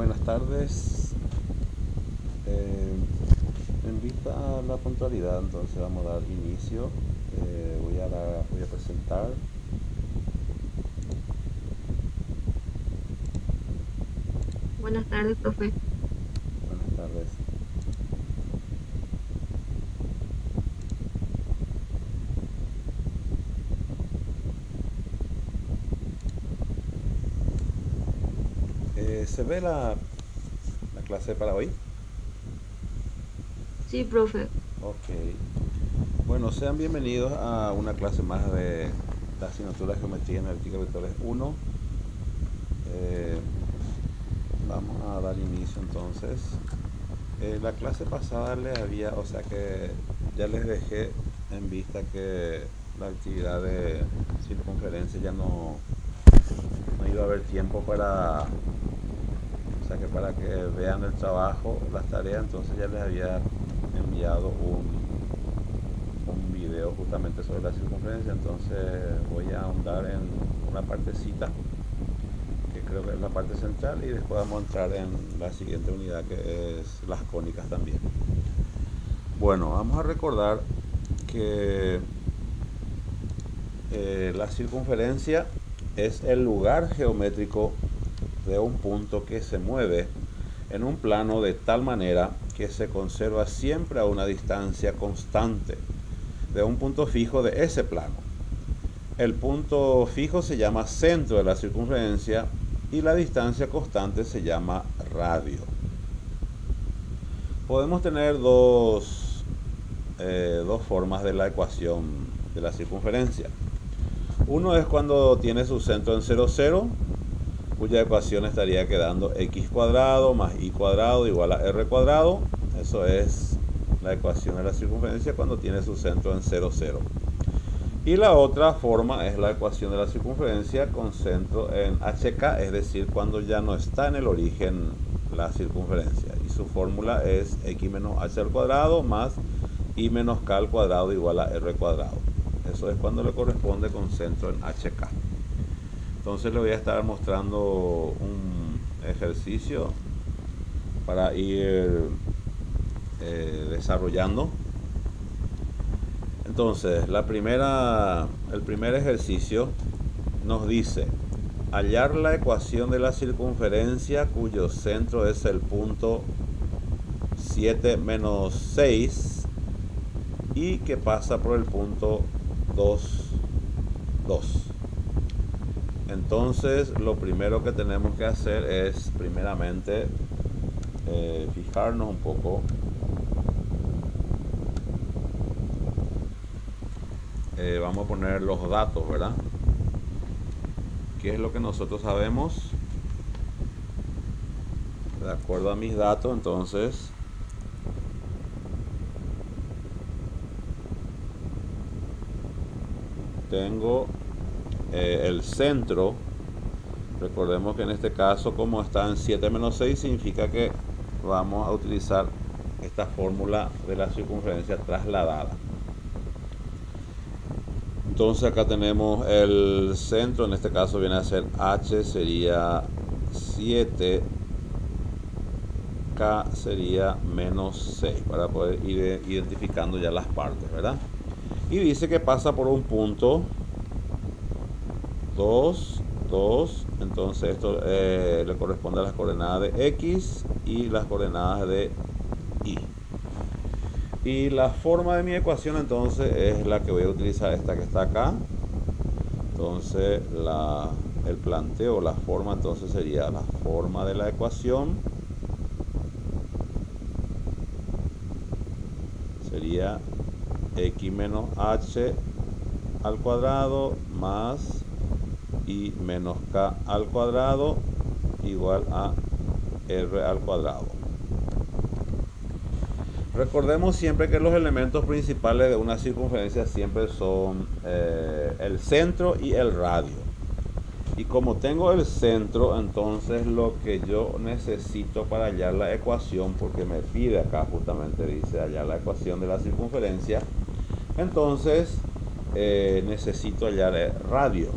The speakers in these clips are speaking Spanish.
Buenas tardes. En vista a la puntualidad, entonces vamos a dar inicio. Voy a presentar. Buenas tardes, profe. Buenas tardes. ¿Se ve la clase para hoy? Sí, profe. Ok. Bueno, sean bienvenidos a una clase más de la asignatura de Geometría Analítica de Vectores 1. Vamos a dar inicio entonces. La clase pasada o sea que ya les dejé en vista que la actividad de circunferencia ya no iba a haber tiempo o sea que para que vean el trabajo, las tareas, entonces ya les había enviado un video justamente sobre la circunferencia, entonces voy a ahondar en una partecita que creo que es la parte central y después vamos a entrar en la siguiente unidad que es las cónicas también. Bueno, vamos a recordar que la circunferencia es el lugar geométrico de un punto que se mueve en un plano de tal manera que se conserva siempre a una distancia constante de un punto fijo de ese plano. El punto fijo se llama centro de la circunferencia y la distancia constante se llama radio. Podemos tener dos formas de la ecuación de la circunferencia. Uno es cuando tiene su centro en 0, 0, cuya ecuación estaría quedando x cuadrado más y cuadrado igual a r cuadrado. Eso es la ecuación de la circunferencia cuando tiene su centro en 0, 0. Y la otra forma es la ecuación de la circunferencia con centro en hk, es decir, cuando ya no está en el origen la circunferencia. Y su fórmula es x menos h al cuadrado más y menos k al cuadrado igual a r cuadrado. Eso es cuando le corresponde con centro en hk. Entonces le voy a estar mostrando un ejercicio para ir desarrollando. Entonces, el primer ejercicio nos dice hallar la ecuación de la circunferencia cuyo centro es el punto 7 menos 6 y que pasa por el punto 2, 2. Entonces, lo primero que tenemos que hacer es primeramente fijarnos un poco. Vamos a poner los datos, ¿verdad? ¿Qué es lo que nosotros sabemos? De acuerdo a mis datos, entonces tengo el centro. Recordemos que en este caso, como está en 7 menos 6, significa que vamos a utilizar esta fórmula de la circunferencia trasladada. Entonces acá tenemos el centro, en este caso viene a ser h, sería 7, k sería menos 6, para poder ir identificando ya las partes, ¿verdad? Y dice que pasa por un punto 2, 2, entonces esto le corresponde a las coordenadas de x y las coordenadas de y. Y la forma de mi ecuación entonces es la que voy a utilizar, esta que está acá. Entonces el planteo, la forma entonces sería la forma de la ecuación. Sería x menos h al cuadrado más y menos k al cuadrado igual a r al cuadrado. Recordemos siempre que los elementos principales de una circunferencia siempre son el centro y el radio. Y como tengo el centro, entonces lo que yo necesito para hallar la ecuación, porque me pide acá justamente, dice hallar la ecuación de la circunferencia, entonces necesito hallar el radio.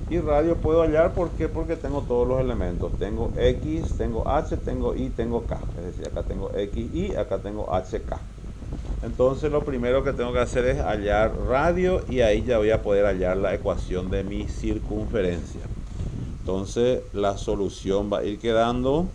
Y radio puedo hallar, ¿por qué? Porque tengo todos los elementos. Tengo X, tengo H, tengo Y, tengo K. Es decir, acá tengo X, Y, acá tengo H, K. Entonces lo primero que tengo que hacer es hallar radio y ahí ya voy a poder hallar la ecuación de mi circunferencia. Entonces la solución va a ir quedando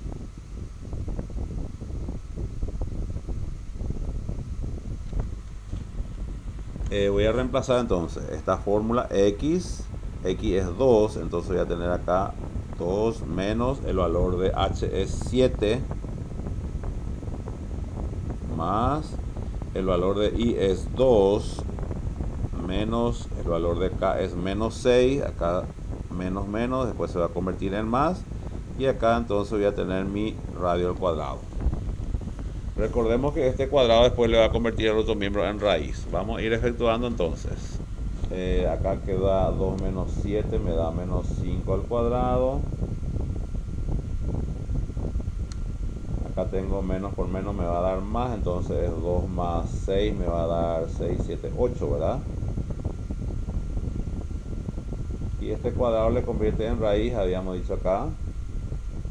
voy a reemplazar entonces esta fórmula X es 2, entonces voy a tener acá 2 menos el valor de H es 7 más el valor de Y es 2 menos el valor de K es menos 6, acá menos menos, después se va a convertir en más y acá entonces voy a tener mi radio al cuadrado. Recordemos que este cuadrado después le va a convertir el otro miembro en raíz. Vamos a ir efectuando entonces. Acá queda 2 menos 7, me da menos 5 al cuadrado. Acá tengo menos por menos, me va a dar más, entonces 2 más 6 me va a dar 6, 7, 8, ¿verdad? Y este cuadrado le convierte en raíz, habíamos dicho acá.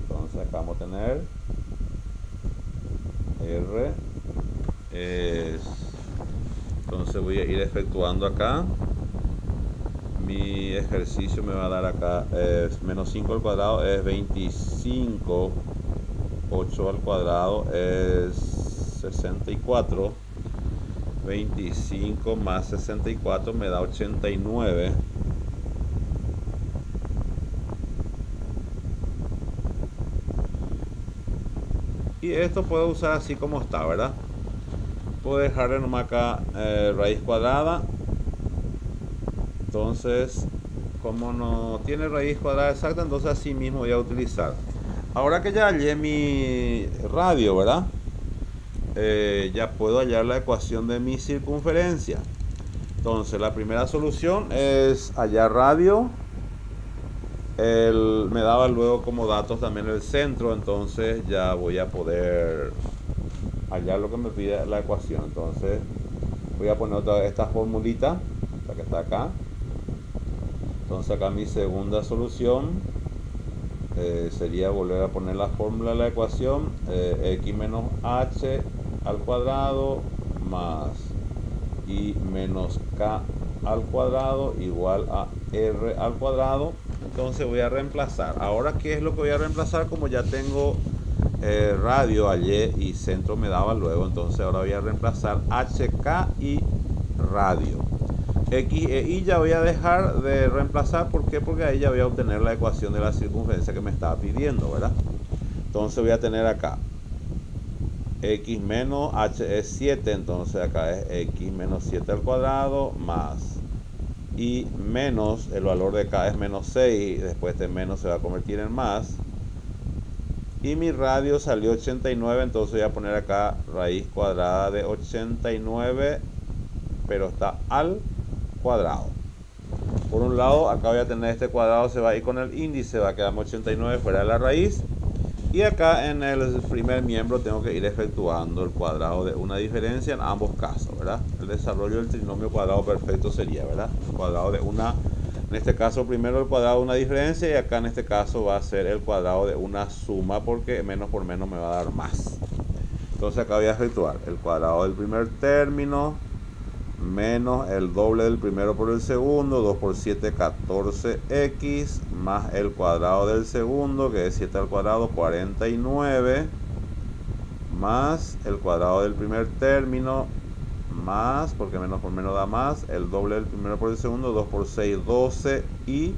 Entonces acá vamos a tener R es, entonces voy a ir efectuando acá. Mi ejercicio me va a dar acá menos 5 al cuadrado es 25, 8 al cuadrado es 64, 25 más 64 me da 89. Y esto puedo usar así como está, ¿verdad? Puedo dejarle nomás acá raíz cuadrada. Entonces, como no tiene raíz cuadrada exacta, entonces así mismo voy a utilizar. Ahora que ya hallé mi radio, ¿verdad? Ya puedo hallar la ecuación de mi circunferencia. Entonces, la primera solución es hallar radio. Me daba luego como datos también el centro, entonces ya voy a poder hallar lo que me pide la ecuación. Entonces voy a poner otra vez esta formulita, la que está acá. Entonces acá mi segunda solución sería volver a poner la fórmula de la ecuación, x menos h al cuadrado más y menos k al cuadrado igual a r al cuadrado. Entonces voy a reemplazar. Ahora, ¿qué es lo que voy a reemplazar? Como ya tengo radio ayer y centro me daba luego, entonces ahora voy a reemplazar HK y radio. X e Y ya voy a dejar de reemplazar. ¿Por qué? Porque ahí ya voy a obtener la ecuación de la circunferencia que me estaba pidiendo, ¿verdad? Entonces voy a tener acá X menos H es 7, entonces acá es X menos 7 al cuadrado más y menos el valor de K es menos 6, después de menos se va a convertir en más y mi radio salió 89, entonces voy a poner acá raíz cuadrada de 89 pero está al cuadrado. Por un lado acá voy a tener este cuadrado, se va a ir con el índice, va a quedar 89 fuera de la raíz. Y acá en el primer miembro tengo que ir efectuando el cuadrado de una diferencia en ambos casos, ¿verdad? El desarrollo del trinomio cuadrado perfecto sería, ¿verdad? El cuadrado de una, en este caso primero el cuadrado de una diferencia y acá en este caso va a ser el cuadrado de una suma porque menos por menos me va a dar más. Entonces acá voy a efectuar el cuadrado del primer término menos el doble del primero por el segundo, 2 por 7, 14x, más el cuadrado del segundo, que es 7 al cuadrado, 49, más el cuadrado del primer término, más, porque menos por menos da más, el doble del primero por el segundo, 2 por 6, 12, y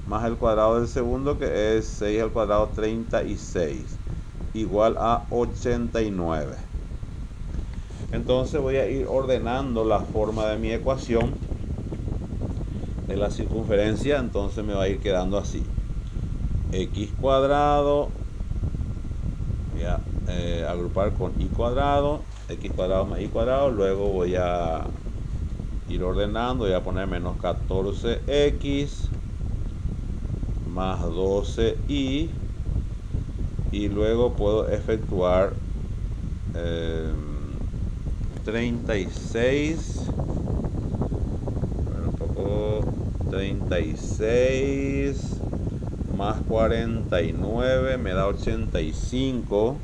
más el cuadrado del segundo, que es 6 al cuadrado, 36, igual a 89. Entonces voy a ir ordenando la forma de mi ecuación de la circunferencia. Entonces me va a ir quedando así: x cuadrado, voy a agrupar con y cuadrado, x cuadrado más y cuadrado. Luego voy a ir ordenando, voy a poner menos 14x más 12y y luego puedo efectuar 36, un poco 36 más 49 me da 85.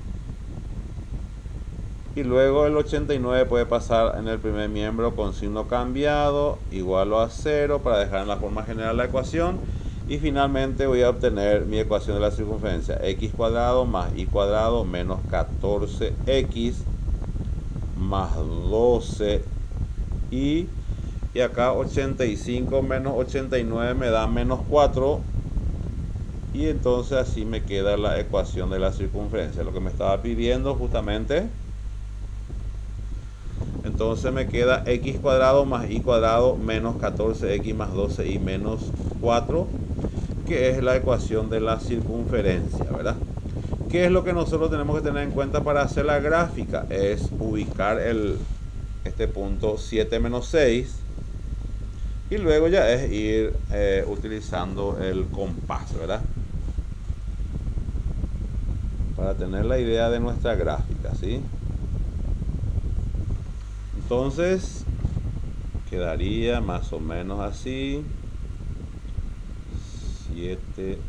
Y luego el 89 puede pasar en el primer miembro con signo cambiado, igual a 0 para dejar en la forma general la ecuación. Y finalmente voy a obtener mi ecuación de la circunferencia. X cuadrado más y cuadrado menos 14x más 12 y acá 85 menos 89 me da menos 4. Y entonces así me queda la ecuación de la circunferencia. Lo que me estaba pidiendo justamente. Entonces me queda x cuadrado más y cuadrado menos 14x más 12y menos 4, que es la ecuación de la circunferencia, ¿verdad? ¿Qué es lo que nosotros tenemos que tener en cuenta para hacer la gráfica? Es ubicar este punto 7 menos 6 y luego ya es ir utilizando el compás, ¿verdad? Para tener la idea de nuestra gráfica, ¿sí? Entonces quedaría más o menos así: 7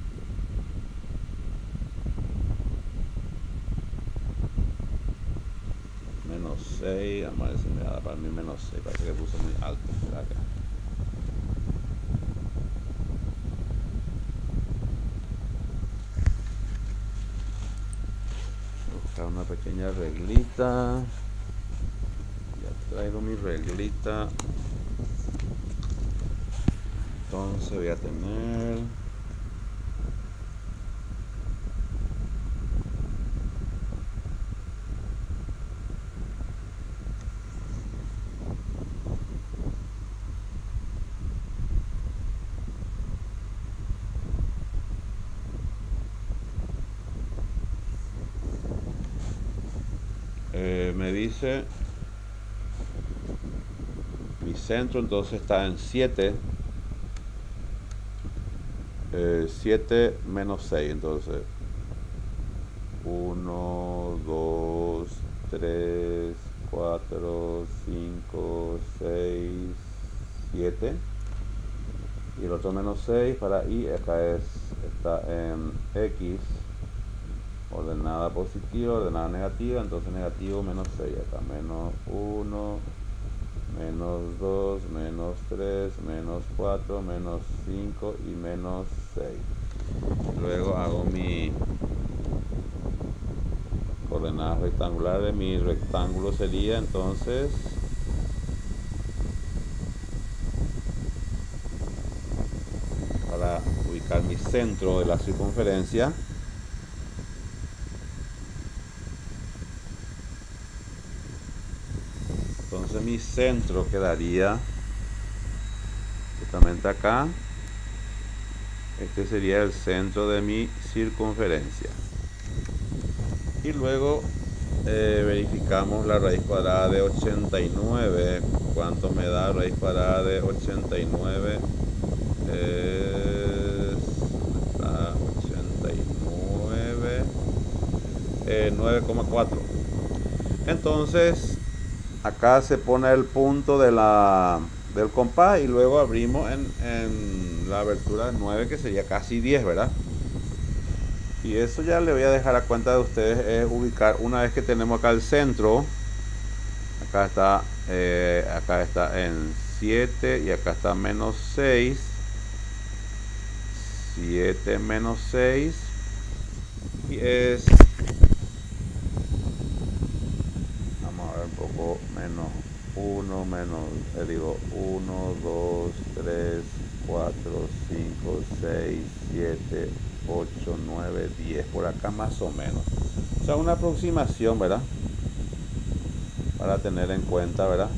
menos 6, vamos a ver si me da para mí menos 6, parece que puse muy alto. Acá. Buscar una pequeña reglita. Traigo mi reglita. Entonces voy a tener me dice mi centro, entonces está en 7. 7 menos 6, entonces 1, 2, 3, 4, 5, 6, 7. Y el otro menos 6 para y, acá está en x, ordenada positiva, ordenada negativa, entonces negativo menos 6, acá menos 1, menos 2, menos 3, menos 4, menos 5 y menos 6. Luego hago mi coordenadas rectangulares. Mi rectángulo sería entonces para ubicar mi centro de la circunferencia. Entonces mi centro quedaría justamente acá. Este sería el centro de mi circunferencia. Y luego verificamos la raíz cuadrada de 89. ¿Cuánto me da raíz cuadrada de 89? Es 89, 9,4. Entonces acá se pone el punto del compás y luego abrimos en la abertura 9, que sería casi 10, ¿verdad? Y eso ya le voy a dejar a cuenta de ustedes, es ubicar una vez que tenemos acá el centro. Acá está en 7 y acá está menos 6. 7 menos 6 y es, vamos a ver, un poco menos 1, menos, 1, 2, 3, 4, 5, 6, 7, 8, 9, 10, por acá más o menos. O sea, una aproximación, ¿verdad? Para tener en cuenta, ¿verdad?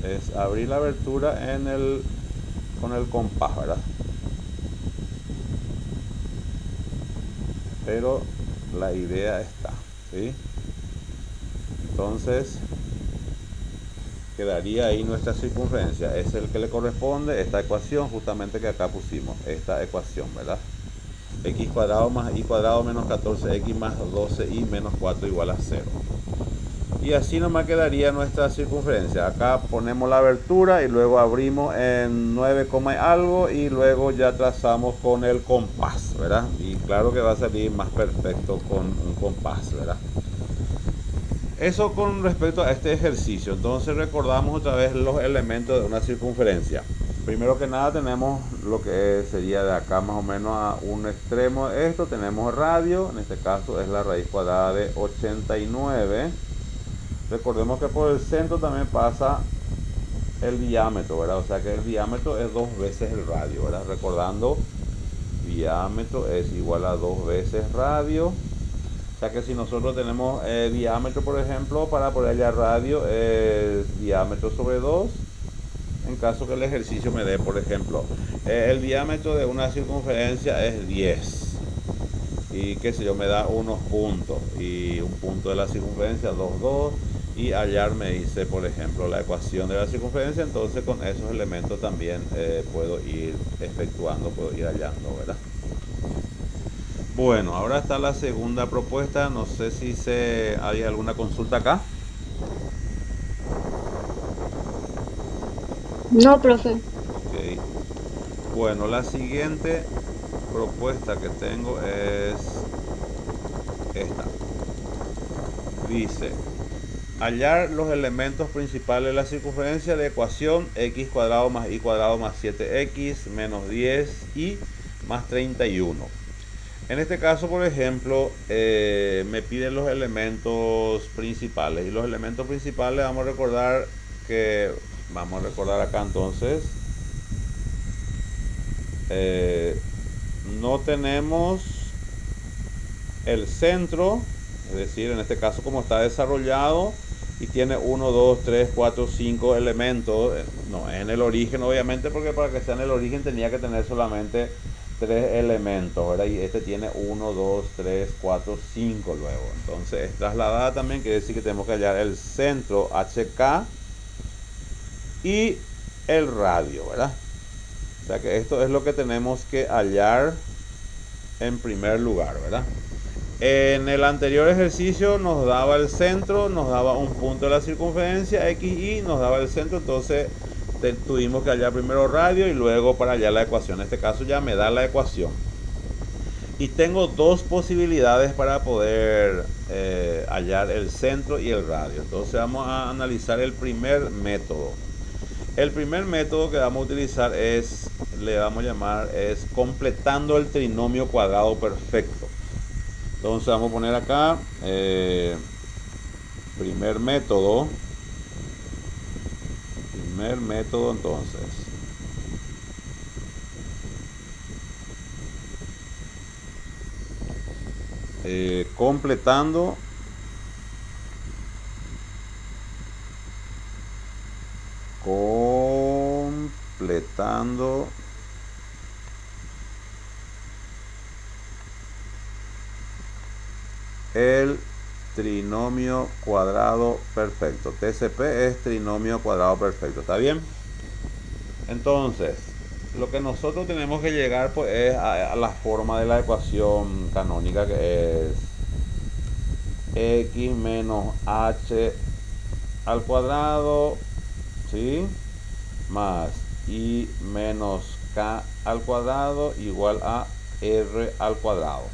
Es abrir la abertura con el compás, ¿verdad? Pero la idea está, ¿sí? Entonces quedaría ahí nuestra circunferencia. Es el que le corresponde esta ecuación justamente que acá pusimos, esta ecuación, ¿verdad? X cuadrado más y cuadrado menos 14x más 12y menos 4 igual a 0. Y así nomás quedaría nuestra circunferencia. Acá ponemos la abertura y luego abrimos en 9, y algo y luego ya trazamos con el compás, ¿verdad? Y claro que va a salir más perfecto con un compás, ¿verdad? Eso con respecto a este ejercicio. Entonces recordamos otra vez los elementos de una circunferencia. Primero que nada tenemos lo que sería de acá más o menos a un extremo de esto. Tenemos radio, en este caso es la raíz cuadrada de 89. Recordemos que por el centro también pasa el diámetro, ¿verdad? O sea que el diámetro es 2 veces el radio, ¿verdad? Recordando, diámetro es igual a 2 veces radio. O sea que si nosotros tenemos diámetro, por ejemplo, para poner hallar radio es diámetro sobre 2. En caso que el ejercicio me dé, por ejemplo, el diámetro de una circunferencia es 10. Y qué sé yo, me da unos puntos. Y un punto de la circunferencia, 2, 2. Y hallar me dice, por ejemplo, la ecuación de la circunferencia. Entonces con esos elementos también puedo ir efectuando, puedo ir hallando, ¿verdad? Bueno, ahora está la segunda propuesta. No sé si hay alguna consulta acá. No, profe. Ok. Bueno, la siguiente propuesta que tengo es esta. Dice, hallar los elementos principales de la circunferencia de ecuación x cuadrado más y cuadrado más 7x menos 10y más 31. En este caso, por ejemplo, me piden los elementos principales. Y los elementos principales vamos a recordar acá entonces. No tenemos el centro, es decir, en este caso como está desarrollado y tiene 1, 2, 3, 4, 5 elementos, no en el origen obviamente, porque para que sea en el origen tenía que tener solamente 3 elementos, ¿verdad? Y este tiene 1, 2, 3, 4, 5 luego. Entonces es trasladada también, quiere decir que tenemos que hallar el centro HK y el radio, ¿verdad? O sea que esto es lo que tenemos que hallar en primer lugar, ¿verdad? En el anterior ejercicio nos daba el centro, nos daba un punto de la circunferencia, XY, nos daba el centro, entonces tuvimos que hallar primero radio y luego para hallar la ecuación. En este caso ya me da la ecuación. Y tengo dos posibilidades para poder hallar el centro y el radio. Entonces vamos a analizar el primer método. El primer método que vamos a utilizar es completando el trinomio cuadrado perfecto. Entonces vamos a poner acá primer método entonces. Completando el trinomio cuadrado perfecto. TCP es trinomio cuadrado perfecto, ¿está bien? Entonces, lo que nosotros tenemos que llegar pues es a la forma de la ecuación canónica, que es x menos h al cuadrado, ¿sí? Más y menos k al cuadrado igual a r al cuadrado,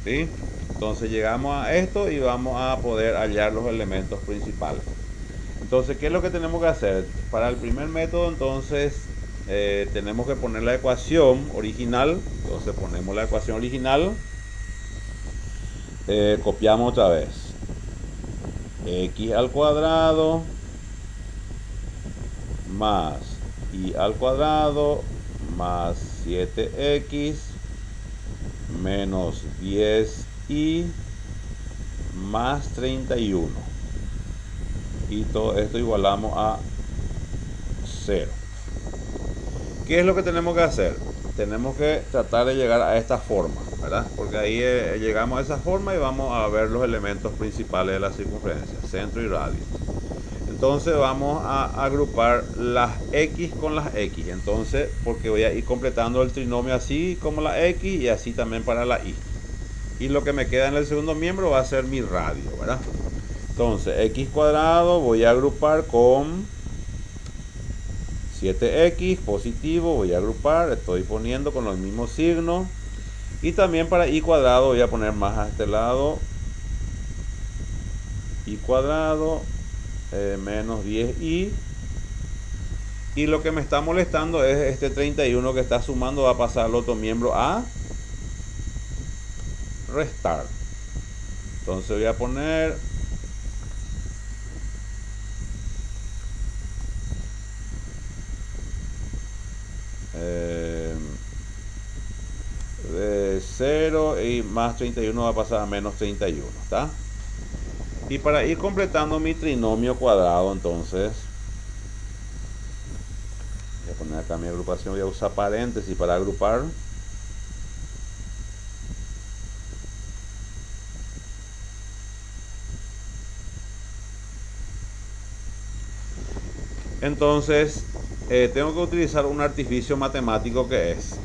¿sí? Entonces llegamos a esto y vamos a poder hallar los elementos principales. Entonces, ¿qué es lo que tenemos que hacer? Para el primer método, entonces, tenemos que poner la ecuación original. Entonces ponemos la ecuación original. Copiamos otra vez. X al cuadrado más y al cuadrado más 7x menos 10y más 31. Y todo esto igualamos a 0. ¿Qué es lo que tenemos que hacer? Tenemos que tratar de llegar a esta forma, ¿verdad? Porque ahí llegamos a esa forma y vamos a ver los elementos principales de la circunferencia, centro y radio. Entonces vamos a agrupar las X con las X. Entonces, porque voy a ir completando el trinomio así como la X y así también para la Y. Y lo que me queda en el segundo miembro va a ser mi radio, ¿verdad? Entonces, X cuadrado voy a agrupar con 7X positivo, voy a agrupar, estoy poniendo con los mismos signos. Y también para Y cuadrado voy a poner más a este lado. Y cuadrado menos 10Y. Y lo que me está molestando es este 31 que está sumando, va a pasar al otro miembro a restar. Entonces voy a poner de 0 y más 31 va a pasar a menos 31, ¿está? Y para ir completando mi trinomio cuadrado, entonces voy a poner acá mi agrupación, voy a usar paréntesis para agrupar. Entonces tengo que utilizar un artificio matemático que es: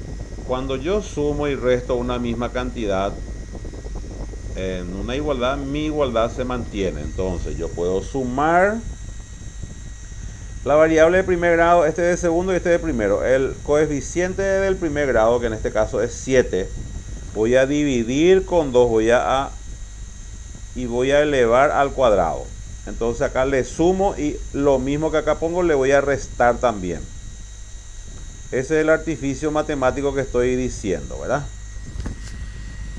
cuando yo sumo y resto una misma cantidad en una igualdad, mi igualdad se mantiene. Entonces yo puedo sumar la variable de primer grado, este de segundo y este de primero. El coeficiente del primer grado, que en este caso es 7, voy a dividir con 2, y voy a elevar al cuadrado. Entonces acá le sumo y lo mismo que acá pongo le voy a restar también. Ese es el artificio matemático que estoy diciendo, ¿verdad?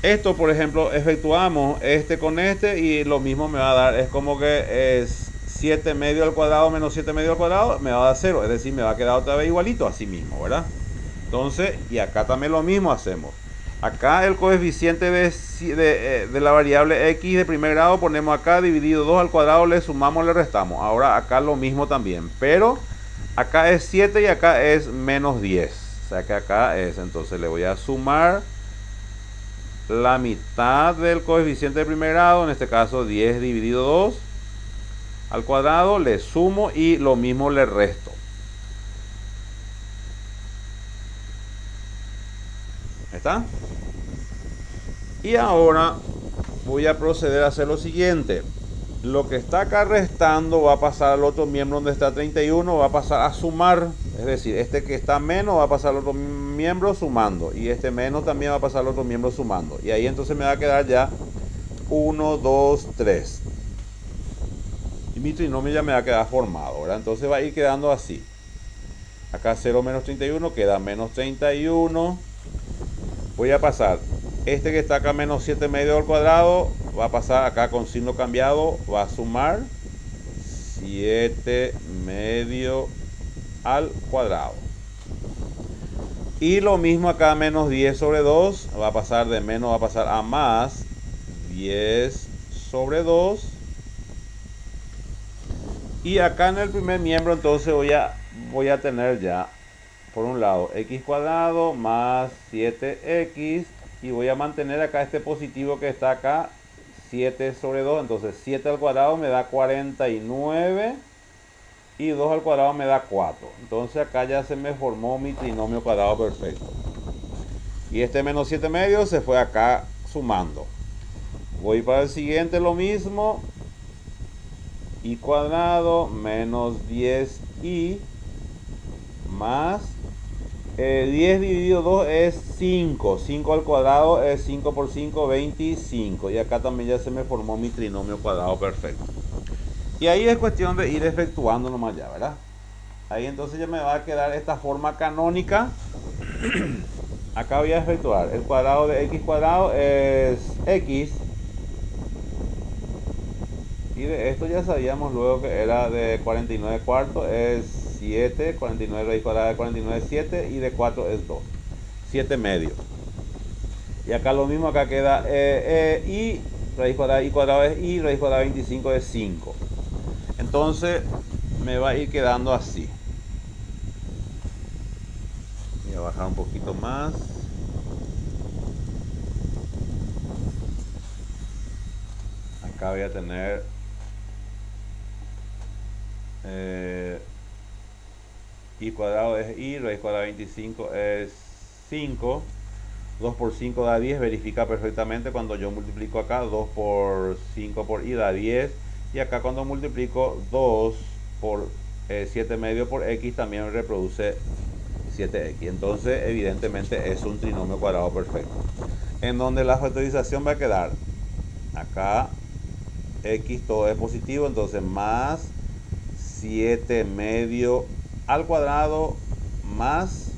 Esto, por ejemplo, efectuamos este con este y lo mismo me va a dar, es como que es 7 medio al cuadrado menos 7 medio al cuadrado, me va a dar 0, es decir, me va a quedar otra vez igualito, así mismo, ¿verdad? Entonces, y acá también lo mismo hacemos. Acá el coeficiente de la variable X de primer grado ponemos acá, dividido 2 al cuadrado, le sumamos, le restamos. Ahora acá lo mismo también, pero acá es 7 y acá es menos 10. O sea que acá es, entonces le voy a sumar la mitad del coeficiente de primer grado, en este caso 10 dividido 2 al cuadrado, le sumo y lo mismo le resto. ¿Está? Y ahora voy a proceder a hacer lo siguiente. Lo que está acá restando va a pasar al otro miembro donde está 31, va a pasar a sumar. Es decir, este que está menos va a pasar al otro miembro sumando. Y este menos también va a pasar al otro miembro sumando. Y ahí entonces me va a quedar ya 1, 2, 3. Y mi trinomio ya me va a quedar formado, ¿verdad? Entonces va a ir quedando así. Acá 0 menos 31 queda menos 31. Voy a pasar este que está acá menos 7 medio al cuadrado, va a pasar acá con signo cambiado, va a sumar 7 medio al cuadrado. Y lo mismo acá, menos 10 sobre 2, va a pasar de menos, va a pasar a más 10 sobre 2. Y acá en el primer miembro entonces voy a tener ya, por un lado, x cuadrado más 7x. Y voy a mantener acá este positivo que está acá, 7 sobre 2. Entonces 7 al cuadrado me da 49. Y 2 al cuadrado me da 4. Entonces acá ya se me formó mi trinomio cuadrado perfecto. Y este menos 7 medio se fue acá sumando. Voy para el siguiente lo mismo. Y cuadrado menos 10y más 10 dividido 2 es 5. 5 al cuadrado es 5 por 5, 25. Y acá también ya se me formó mi trinomio cuadrado perfecto. Y ahí es cuestión de ir efectuando nomás ya, ¿verdad? Ahí entonces ya me va a quedar esta forma canónica. Acá voy a efectuar. El cuadrado de x cuadrado es x. Y de esto ya sabíamos luego que era de 49 cuartos, es 7, 49 raíz cuadrada de 49 es 7 y de 4 es 2. 7 medio. Y acá lo mismo, acá queda y raíz cuadrada y cuadrado es y, raíz cuadrada de 25 es 5. Entonces me va a ir quedando así. Voy a bajar un poquito más. Acá voy a tener I cuadrado es I, raíz cuadrada de 25 es 5. 2 por 5 da 10, verifica perfectamente cuando yo multiplico acá, 2 por 5 por I da 10, y acá cuando multiplico 2 por 7 medio por X también reproduce 7X, entonces evidentemente es un trinomio cuadrado perfecto, en donde la factorización va a quedar acá, X todo es positivo, entonces más 7 medio al cuadrado más,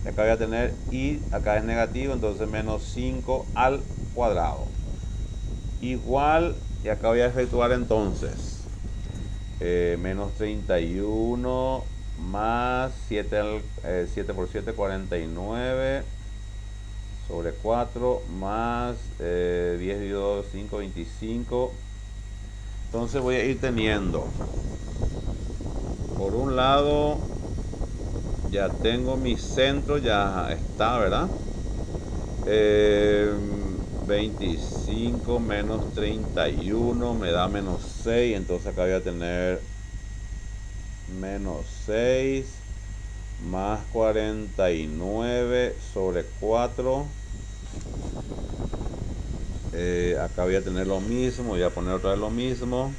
acá voy a tener I, acá es negativo, entonces menos 5 al cuadrado, igual, y acá voy a efectuar entonces menos 31 más 7 por 7 49 sobre 4 más 10 dividido 2, 5, 25. Entonces voy a ir teniendo, por un lado ya tengo mi centro, ya está, ¿verdad? 25 menos 31 me da menos 6, entonces acá voy a tener menos 6 más 49 sobre 4. Acá voy a tener lo mismo, voy a poner otra vez lo mismo.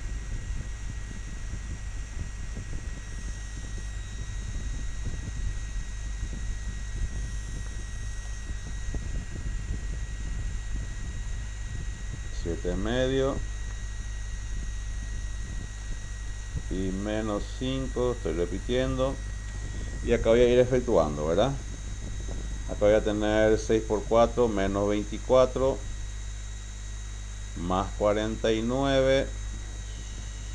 Medio y menos 5, estoy repitiendo, y acá voy a ir efectuando, ¿verdad? Acá voy a tener 6 por 4 menos 24 más 49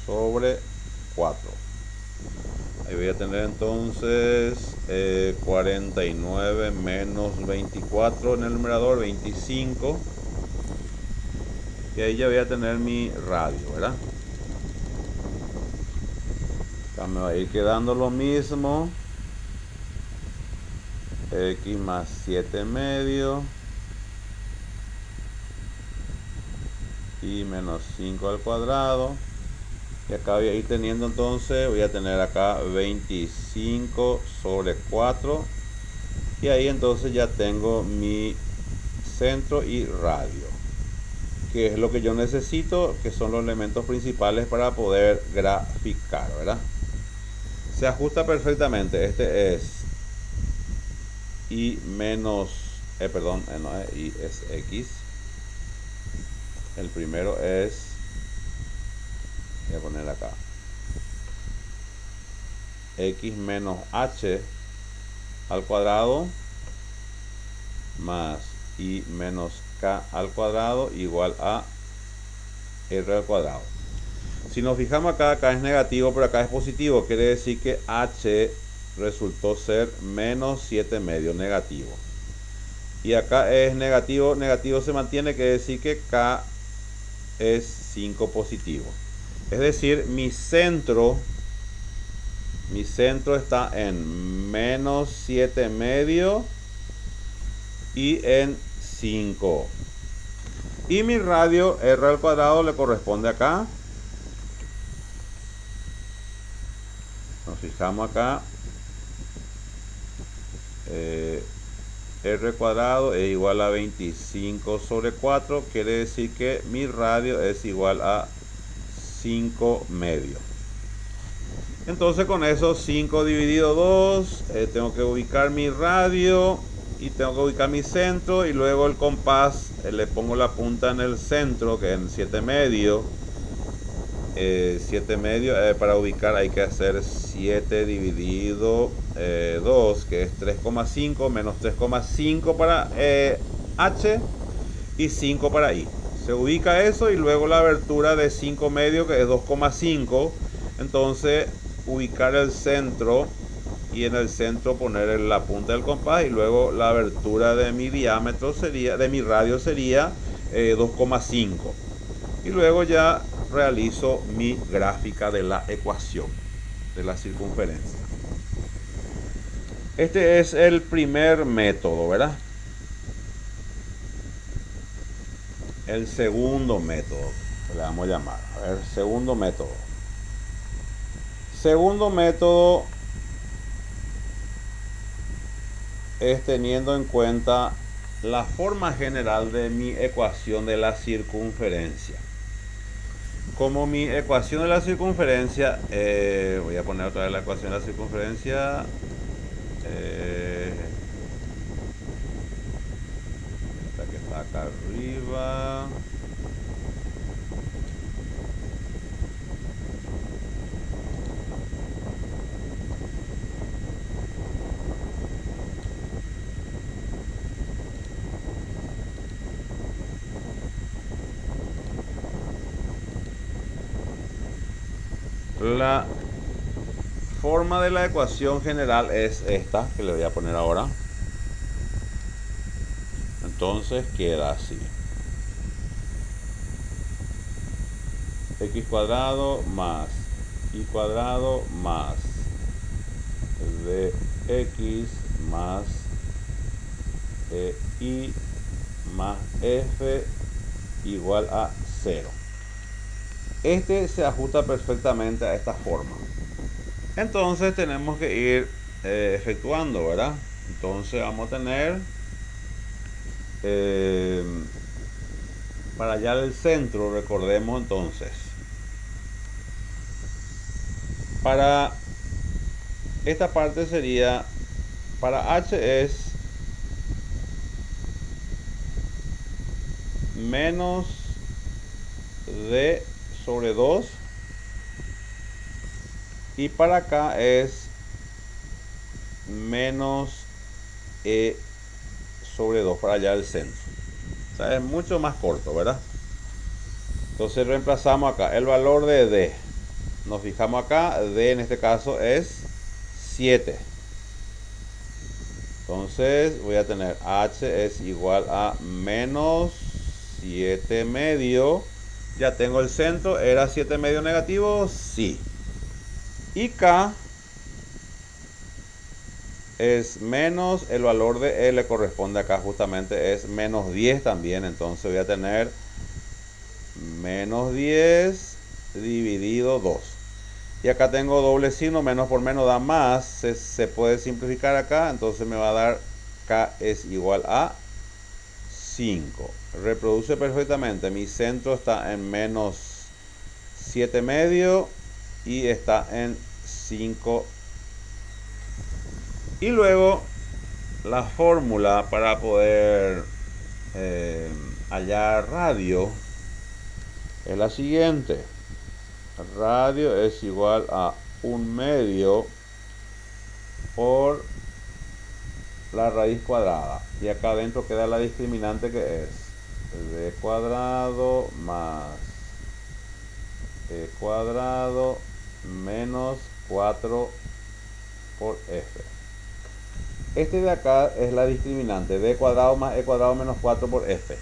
sobre 4. Ahí voy a tener entonces 49 menos 24 en el numerador, 25. Y ahí ya voy a tener mi radio, ¿verdad? Acá me va a ir quedando lo mismo. X más 7 medio. Y menos 5 al cuadrado. Y acá voy a ir teniendo entonces, voy a tener acá 25 sobre 4. Y ahí entonces ya tengo mi centro y radio, que es lo que yo necesito, que son los elementos principales para poder graficar, ¿verdad? Se ajusta perfectamente. Este es Y menos, no es Y, es X. El primero es, voy a poner acá, X menos H al cuadrado más Y menos K al cuadrado igual a R al cuadrado. Si nos fijamos acá es negativo, pero acá es positivo, quiere decir que H resultó ser menos 7 medio, negativo. Y acá es negativo, negativo se mantiene, quiere decir que K es 5 positivo. Es decir, mi centro está en menos 7 medio y en 5. Y mi radio R al cuadrado le corresponde acá. Nos fijamos acá. R cuadrado es igual a 25 sobre 4. Quiere decir que mi radio es igual a 5 medio. Entonces con eso 5 dividido 2, tengo que ubicar mi radio y tengo que ubicar mi centro, y luego el compás, le pongo la punta en el centro, que es en 7 medio. 7 medio, para ubicar hay que hacer 7 dividido 2, que es 3,5, menos 3,5 para H y 5 para I. Se ubica eso y luego la abertura de 5 medio, que es 2,5. Entonces ubicar el centro y en el centro poner la punta del compás, y luego la abertura de mi diámetro sería, de mi radio sería 2,5. Y luego ya realizo mi gráfica de la ecuación de la circunferencia. Este es el primer método, ¿verdad? El segundo método, le vamos a llamar. A ver, segundo método. Segundo método es teniendo en cuenta la forma general de mi ecuación de la circunferencia. Como mi ecuación de la circunferencia, voy a poner otra vez la ecuación de la circunferencia. Esta que está acá arriba. La forma de la ecuación general es esta, que le voy a poner ahora. Entonces queda así. X cuadrado más y cuadrado más dx más y más f igual a 0. Este se ajusta perfectamente a esta forma. Entonces tenemos que ir efectuando, ¿verdad? Entonces vamos a tener para hallar el centro, recordemos entonces, para esta parte sería, para h es menos d sobre 2 y para acá es menos e sobre 2 para hallar el centro. O sea, es mucho más corto, ¿verdad? Entonces reemplazamos acá el valor de d. Nos fijamos acá, d en este caso es 7. Entonces voy a tener h es igual a menos 7 medio. Ya tengo el centro, ¿era 7 medio negativo? Sí. Y k es menos, el valor de e le corresponde acá justamente es menos 10 también. Entonces voy a tener menos 10 dividido 2. Y acá tengo doble signo, menos por menos da más. Se puede simplificar acá, entonces me va a dar k es igual a 5. Reproduce perfectamente. Mi centro está en menos 7 medio y está en 5. Y luego la fórmula para poder hallar radio es la siguiente. Radio es igual a 1 medio por la raíz cuadrada. Y acá adentro queda la discriminante que es d cuadrado más e cuadrado menos 4 por f. Este de acá es la discriminante, d cuadrado más e cuadrado menos 4 por f.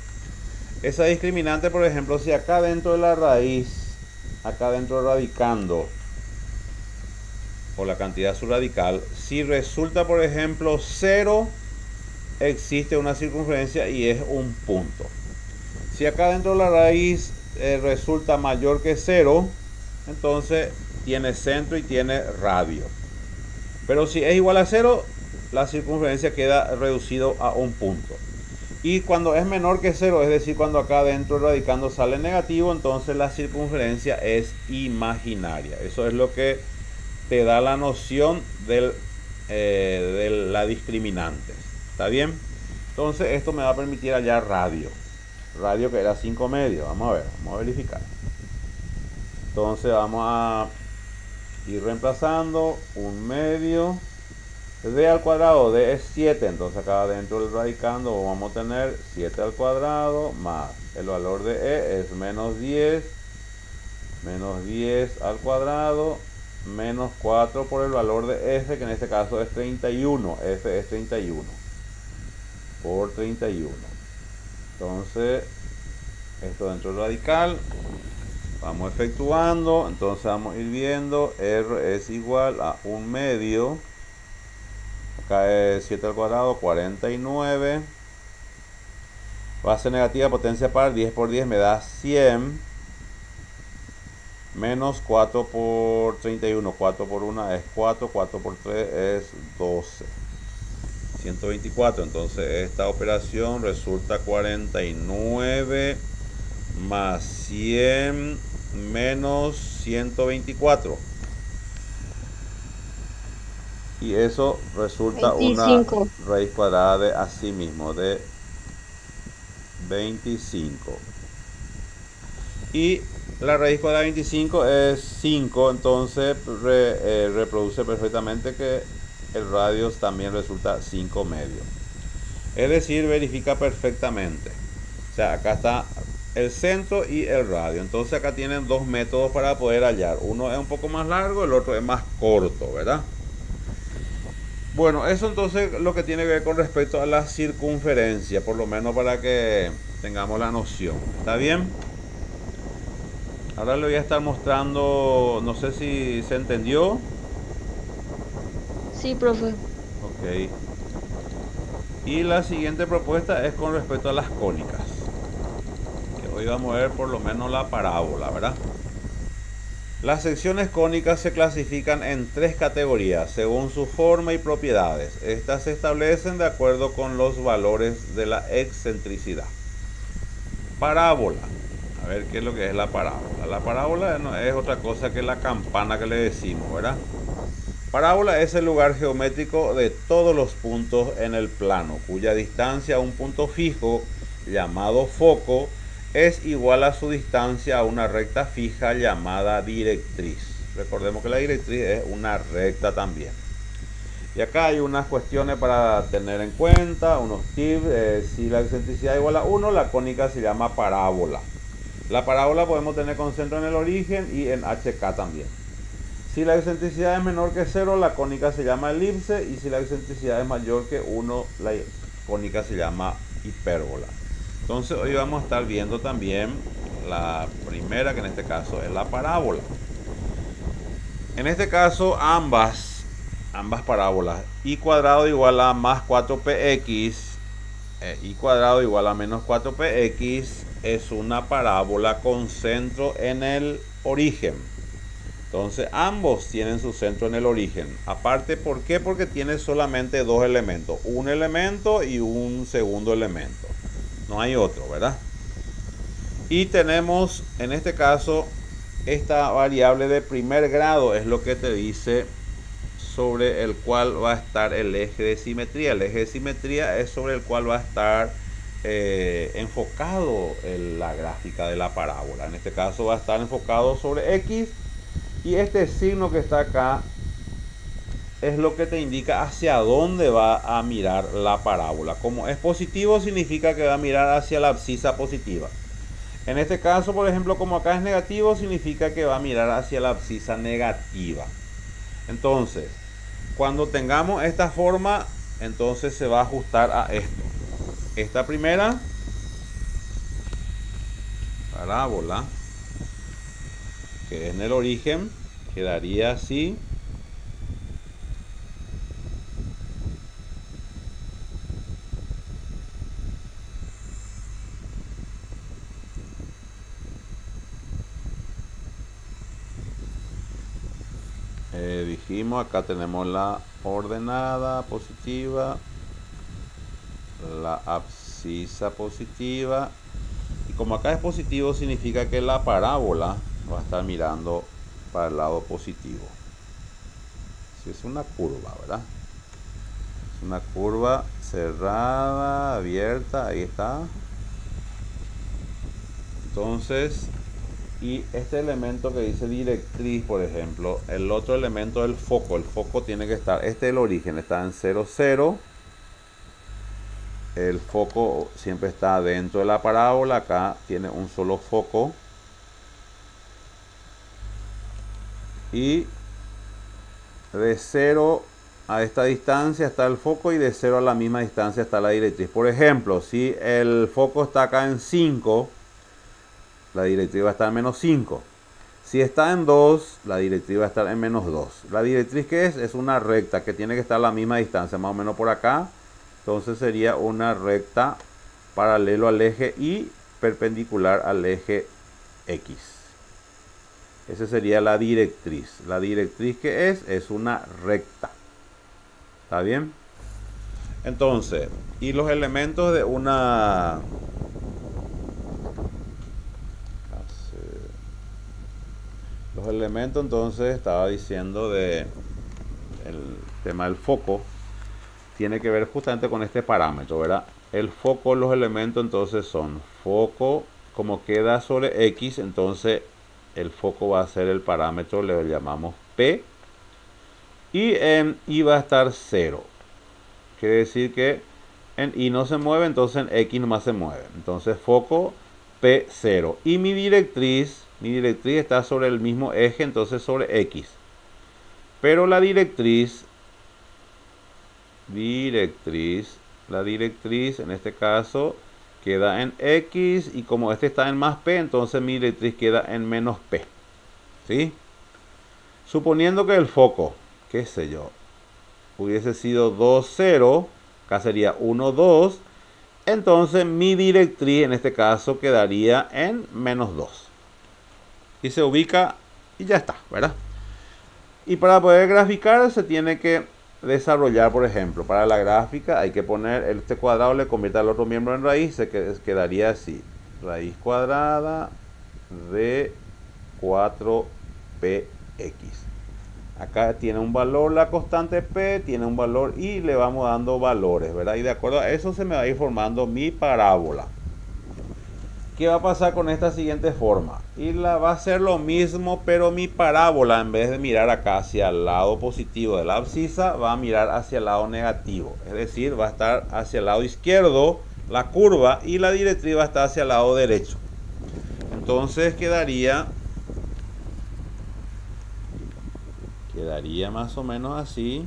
Esa discriminante, por ejemplo, si acá dentro de la raíz, acá dentro radicando, o la cantidad subradical, si resulta, por ejemplo, 0, existe una circunferencia y es un punto. Si acá dentro de la raíz resulta mayor que 0, entonces tiene centro y tiene radio. Pero si es igual a 0, la circunferencia queda reducido a un punto. Y cuando es menor que 0, es decir, cuando acá dentro radicando sale negativo, entonces la circunferencia es imaginaria. Eso es lo que te da la noción de la discriminante. ¿Está bien? Entonces esto me va a permitir hallar radio. Radio que era 5 medios. Vamos a ver, vamos a verificar. Entonces vamos a ir reemplazando 1 medio. D al cuadrado, D es 7, entonces acá dentro del radicando vamos a tener 7 al cuadrado más el valor de E es menos 10 al cuadrado menos 4 por el valor de F, que en este caso es 31, F es 31 por 31. Entonces esto dentro del radical vamos efectuando, entonces vamos a ir viendo R es igual a 1 medio. Acá es 7 al cuadrado, 49. Base negativa, potencia par, 10 por 10 me da 100. Menos 4 por 31, 4 por 1 es 4, 4 por 3 es 12. 124, entonces esta operación resulta 49 más 100 menos 124. Y eso resulta 25. una raíz cuadrada de así mismo, de 25. Y la raíz cuadrada de 25 es 5, entonces reproduce perfectamente que el radio también resulta 5 medios. Es decir, verifica perfectamente. O sea, acá está el centro y el radio. Entonces acá tienen dos métodos para poder hallar. Uno es un poco más largo, el otro es más corto, ¿verdad? Bueno, eso entonces lo que tiene que ver con respecto a la circunferencia, por lo menos para que tengamos la noción. ¿Está bien? Ahora le voy a estar mostrando, no sé si se entendió. Sí, profe. Ok. Y la siguiente propuesta es con respecto a las cónicas. Que hoy vamos a ver por lo menos la parábola, ¿verdad? Las secciones cónicas se clasifican en tres categorías según su forma y propiedades. Estas se establecen de acuerdo con los valores de la excentricidad. Parábola. A ver qué es lo que es la parábola. La parábola no es otra cosa que la campana que le decimos, ¿verdad? Parábola es el lugar geométrico de todos los puntos en el plano, cuya distancia a un punto fijo, llamado foco, es igual a su distancia a una recta fija llamada directriz. Recordemos que la directriz es una recta también. Y acá hay unas cuestiones para tener en cuenta, unos tips. Si la excentricidad es igual a 1, la cónica se llama parábola. La parábola podemos tener con centro en el origen y en HK también. Si la excentricidad es menor que 0, la cónica se llama elipse, y si la excentricidad es mayor que 1, la cónica se llama hipérbola. Entonces hoy vamos a estar viendo también la primera, que en este caso es la parábola. En este caso ambas parábolas, y cuadrado igual a más 4px, y cuadrado igual a menos 4px, es una parábola con centro en el origen. Entonces ambos tienen su centro en el origen. Aparte, ¿por qué? Porque tiene solamente dos elementos. Un elemento y un segundo elemento. No hay otro, ¿verdad? Y tenemos, en este caso, esta variable de primer grado es lo que te dice sobre el cual va a estar el eje de simetría. El eje de simetría es sobre el cual va a estar enfocado la gráfica de la parábola. En este caso va a estar enfocado sobre X. Y este signo que está acá es lo que te indica hacia dónde va a mirar la parábola. Como es positivo, significa que va a mirar hacia la abscisa positiva. En este caso, por ejemplo, como acá es negativo, significa que va a mirar hacia la abscisa negativa. Entonces, cuando tengamos esta forma, entonces se va a ajustar a esto. Esta primera parábola, que es en el origen, quedaría así. Dijimos, acá tenemos la ordenada positiva, la abscisa positiva, y como acá es positivo, significa que la parábola va a estar mirando para el lado positivo. Si es una curva, ¿verdad? Es una curva cerrada, abierta, ahí está. Entonces, y este elemento que dice directriz, por ejemplo, el otro elemento del foco, el foco tiene que estar, este es el origen, está en 0, 0. El foco siempre está dentro de la parábola, acá tiene un solo foco. Y de 0 a esta distancia está el foco, y de 0 a la misma distancia está la directriz. Por ejemplo, si el foco está acá en 5, la directriz va a estar en menos 5. Si está en 2, la directriz va a estar en menos 2. La directriz, ¿qué es? Es una recta que tiene que estar a la misma distancia, más o menos por acá. Entonces sería una recta paralelo al eje y perpendicular al eje X. Esa sería la directriz. La directriz, ¿qué es? Es una recta. ¿Está bien? Entonces, y los elementos de una... Los elementos, entonces, estaba diciendo de el tema del foco, tiene que ver justamente con este parámetro, ¿verdad? El foco, los elementos, entonces, son foco, como queda sobre X, entonces el foco va a ser el parámetro, le llamamos P, y en Y va a estar 0. Quiere decir que en Y no se mueve, entonces en X nomás se mueve. Entonces foco P0. Y mi directriz está sobre el mismo eje, entonces sobre X. Pero la directriz en este caso queda en X, y como este está en más P, entonces mi directriz queda en menos P. ¿Sí? Suponiendo que el foco, qué sé yo, hubiese sido 2, 0, acá sería 1, 2, entonces mi directriz en este caso quedaría en menos 2. Y se ubica y ya está, ¿verdad? Y para poder graficar se tiene que desarrollar, por ejemplo, para la gráfica hay que poner este cuadrado, le convierte al otro miembro en raíz, se quedaría así: raíz cuadrada de 4px. Acá tiene un valor la constante P, tiene un valor y le vamos dando valores, ¿verdad? Y de acuerdo a eso se me va a ir formando mi parábola. ¿Qué va a pasar con esta siguiente forma? Y va a ser lo mismo, pero mi parábola, en vez de mirar acá hacia el lado positivo de la abscisa, va a mirar hacia el lado negativo. Es decir, va a estar hacia el lado izquierdo la curva y la directriz va a estar hacia el lado derecho. Entonces quedaría más o menos así.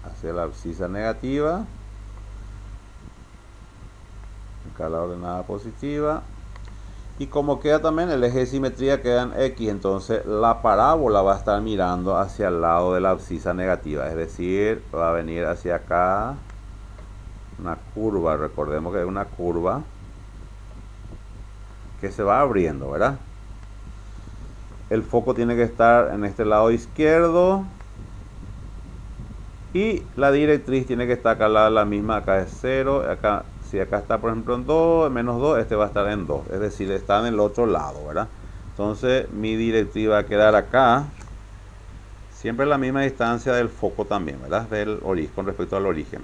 Hacia la abscisa negativa. Acá la ordenada positiva. Y como queda también el eje de simetría queda en X, entonces la parábola va a estar mirando hacia el lado de la abscisa negativa. Es decir, va a venir hacia acá una curva. Recordemos que es una curva que se va abriendo, ¿verdad? El foco tiene que estar en este lado izquierdo. Y la directriz tiene que estar acá la misma. Acá es 0. Acá, si acá está por ejemplo en 2, en menos 2, este va a estar en 2. Es decir, está en el otro lado, ¿verdad? Entonces mi directriz va a quedar acá. Siempre la misma distancia del foco también, ¿verdad? Del origen, con respecto al origen.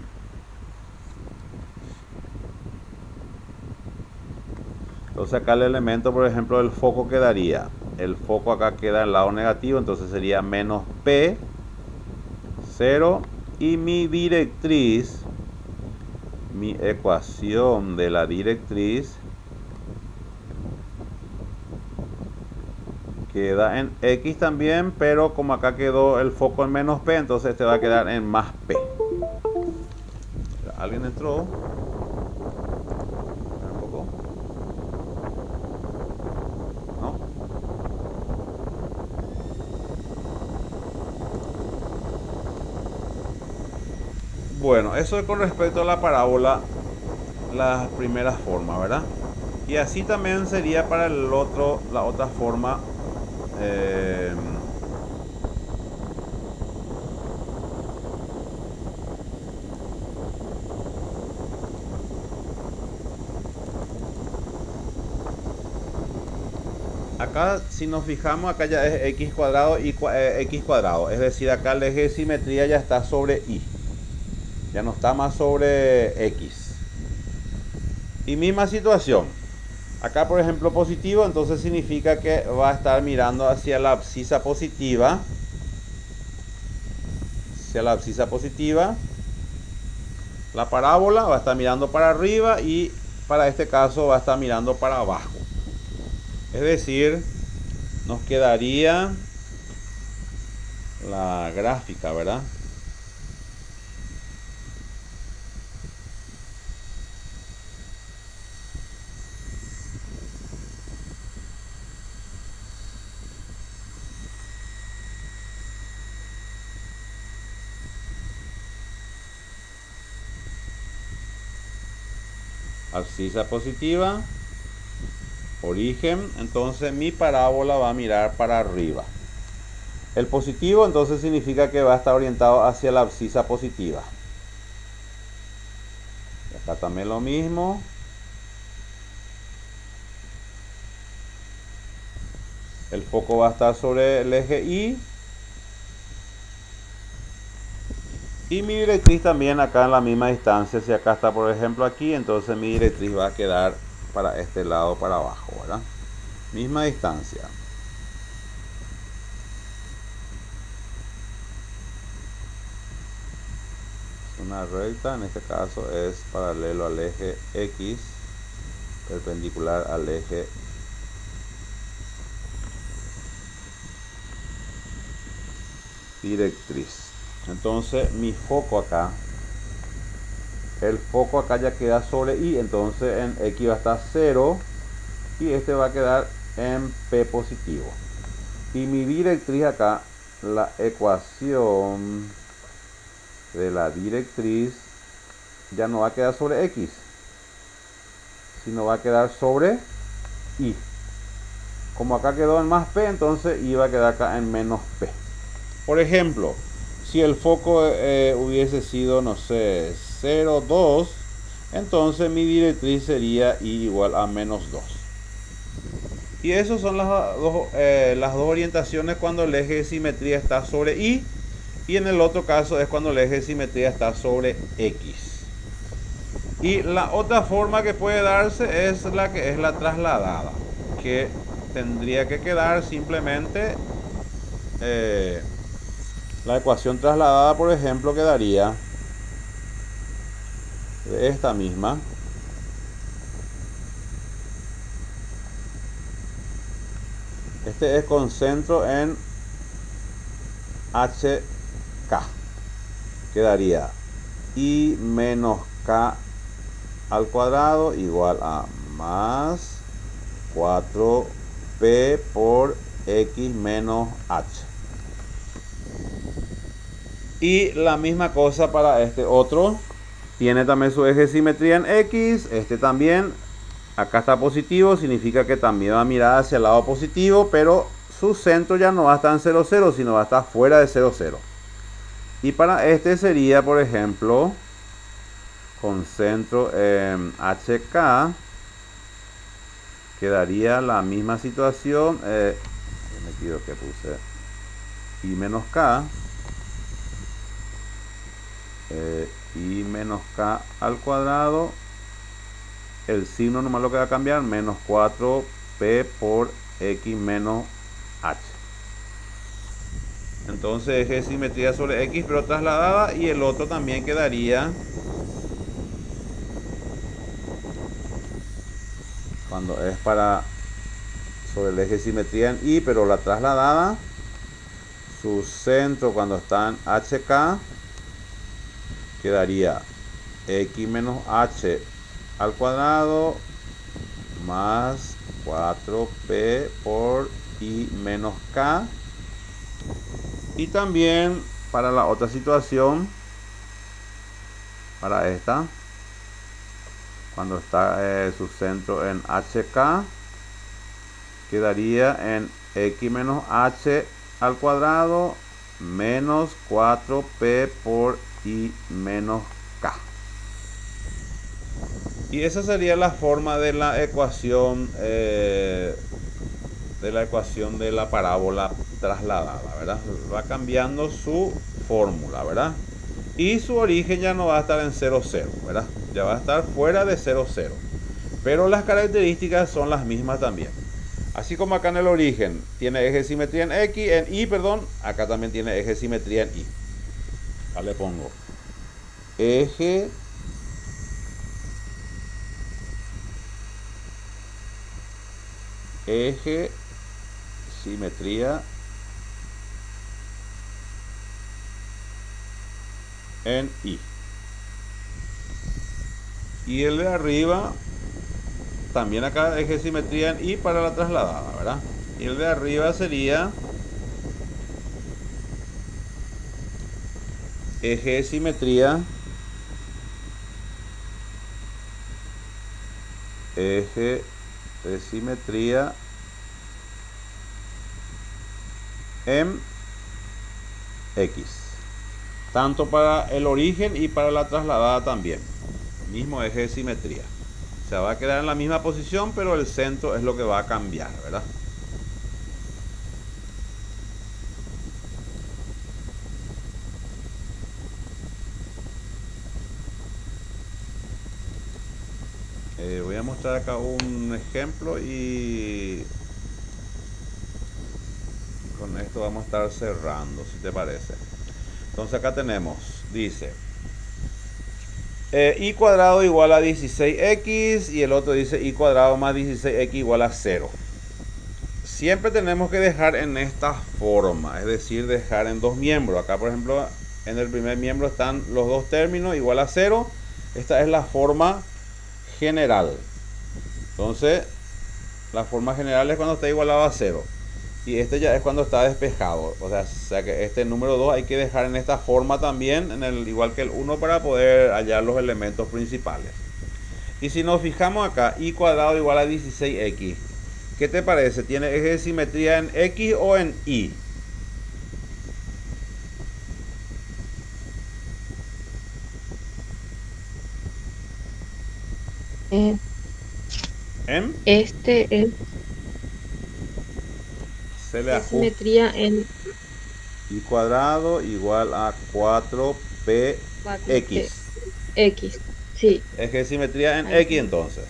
Entonces acá el elemento, por ejemplo, del foco quedaría. El foco acá queda en el lado negativo, entonces sería menos P, 0. Y mi directriz, mi ecuación de la directriz, queda en X también, pero como acá quedó el foco en menos P, entonces este va a quedar en más P. ¿Alguien entró? ¿Un poco? ¿No? Bueno, eso es con respecto a la parábola, las primeras formas, ¿verdad? Y así también sería para el otro, la otra forma. Acá, si nos fijamos, acá ya es x cuadrado y x cuadrado. Es decir, acá el eje de simetría ya está sobre y. Ya no está más sobre X. Y misma situación. Acá, por ejemplo, positivo, entonces significa que va a estar mirando hacia la abscisa positiva. Hacia la abscisa positiva. La parábola va a estar mirando para arriba y para este caso va a estar mirando para abajo. Es decir, nos quedaría la gráfica, ¿verdad? abscisa positiva, origen, entonces mi parábola va a mirar para arriba. El positivo entonces significa que va a estar orientado hacia la abscisa positiva. Acá también lo mismo. El foco va a estar sobre el eje Y. Y mi directriz también acá en la misma distancia. Si acá está por ejemplo aquí, entonces mi directriz va a quedar para este lado, para abajo, ¿verdad? Misma distancia. Una recta, en este caso es paralelo al eje X, perpendicular al eje directriz. Entonces mi foco acá, el foco acá ya queda sobre Y, entonces en X va a estar 0 y este va a quedar en P positivo. Y mi directriz acá, la ecuación de la directriz ya no va a quedar sobre X, sino va a quedar sobre Y. Como acá quedó en más P, entonces Y va a quedar acá en menos P. Por ejemplo, si el foco hubiese sido, no sé, 0, 2, entonces mi directriz sería Y igual a menos 2. Y esas son las dos orientaciones cuando el eje de simetría está sobre Y. Y en el otro caso es cuando el eje de simetría está sobre X. Y la otra forma que puede darse es la que es la trasladada, que tendría que quedar simplemente la ecuación trasladada, por ejemplo, quedaría de esta misma. Este es con centro en HK. Quedaría Y menos K al cuadrado igual a más 4P por X menos H. Y la misma cosa para este otro. Tiene también su eje de simetría en X. Este también. Acá está positivo. Significa que también va a mirar hacia el lado positivo. Pero su centro ya no va a estar en 0, 0. Sino va a estar fuera de 0, 0. Y para este sería, por ejemplo, con centro en HK. Quedaría la misma situación. Me equivoqué, puse Y menos K. Y menos K al cuadrado, el signo nomás lo que va a cambiar, menos 4P por X menos H. Entonces eje de simetría sobre X pero trasladada, y el otro también quedaría cuando es para sobre el eje de simetría en Y pero la trasladada, su centro cuando está en HK quedaría X menos H al cuadrado más 4P por Y menos K. Y también para la otra situación, para esta, cuando está su centro en HK, quedaría en X menos H al cuadrado menos 4P por Y menos K. Y esa sería la forma de la ecuación de la parábola trasladada, ¿verdad? Va cambiando su fórmula, ¿verdad? Y su origen ya no va a estar en 0, 0, ¿verdad? Ya va a estar fuera de 0, 0. Pero las características son las mismas también. Así como acá en el origen tiene eje de simetría en X, en Y, perdón, acá también tiene eje de simetría en Y. Acá le pongo eje simetría en Y. Y el de arriba también acá eje de simetría en Y para la trasladada, ¿verdad? Y el de arriba sería eje de simetría eje de simetría en X. Tanto para el origen y para la trasladada también. Mismo eje de simetría. O sea, va a quedar en la misma posición, pero el centro es lo que va a cambiar, ¿verdad? Voy a mostrar acá un ejemplo y con esto vamos a estar cerrando, si te parece. Entonces acá tenemos, dice y cuadrado igual a 16x y el otro dice y cuadrado más 16x igual a 0. Siempre tenemos que dejar en esta forma, es decir, dejar en dos miembros. Acá, por ejemplo, en el primer miembro están los dos términos igual a 0. Esta es la forma general. Entonces, la forma general es cuando está igualado a 0. Y este ya es cuando está despejado. O sea que este número 2 hay que dejar en esta forma también, igual que el 1, para poder hallar los elementos principales. Y si nos fijamos acá, y cuadrado igual a 16x. ¿Qué te parece? ¿Tiene eje de simetría en X o en Y? Este es Se le de ajusta simetría en y cuadrado igual a 4px. 4x. Sí, Eje de simetría en ahí. X entonces.